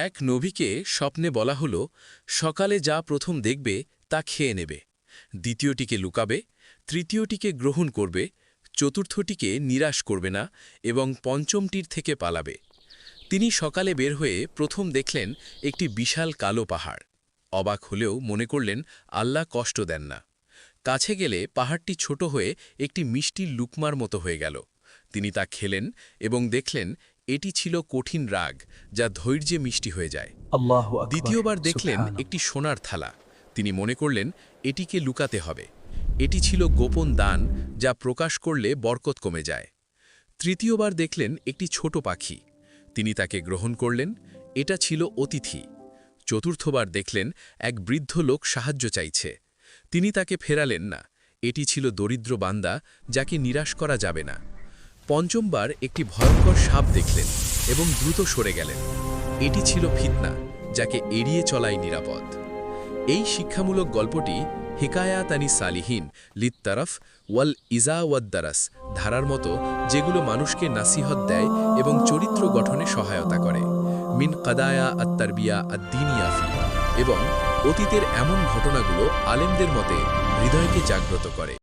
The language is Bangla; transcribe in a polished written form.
এক নবীকে স্বপ্নে বলা হলো, সকালে যা প্রথম দেখবে তা খেয়ে নেবে, দ্বিতীয়টিকে লুকাবে, তৃতীয়টিকে গ্রহণ করবে, চতুর্থটিকে নিরাশ করবে না এবং পঞ্চমটির থেকে পালাবে। তিনি সকালে বের হয়ে প্রথম দেখলেন একটি বিশাল কালো পাহাড়। অবাক হলেও মনে করলেন আল্লাহ কষ্ট দেন না। কাছে গেলে পাহাড়টি ছোট হয়ে একটি মিষ্টির লুকমার মতো হয়ে গেল। তিনি তা খেলেন এবং দেখলেন এটি ছিল কঠিন রাগ, যা ধৈর্যে মিষ্টি হয়ে যায়। আল্লাহু আকবার। দ্বিতীয়বার দেখলেন সুবহানাল্লাহ। একটি সোনার থালা। তিনি মনে করলেন এটিকে লুকাতে হবে। এটি ছিল গোপন দান, যা প্রকাশ করলে বরকত কমে যায়। তৃতীয়বার দেখলেন একটি ছোট পাখি। তিনি তাকে গ্রহণ করলেন। এটা ছিল অতিথি। চতুর্থবার দেখলেন এক বৃদ্ধ লোক সাহায্য চাইছে। তিনি তাকে ফেরালেন না। এটি ছিল দরিদ্র বান্দা, যাকে নিরাশ করা যাবে না। পঞ্চমবার একটি ভয়ঙ্কর সাপ দেখলেন এবং দ্রুত সরে গেলেন। এটি ছিল ফিতনা, যাকে এড়িয়ে চলাই নিরাপদ। এই শিক্ষামূলক গল্পটি হিকায়াতানি সালিহিন লিত্তারফ ওয়াল ইজা ওয়াদ্দারাস ধারার মতো, যেগুলো মানুষকে নাসিহত দেয় এবং চরিত্র গঠনে সহায়তা করে। মিন কাদায়া আত্তারবিয়া আদ্দিনিয়াফি, এবং অতীতের এমন ঘটনাগুলো আলেমদের মতে হৃদয়কে জাগ্রত করে।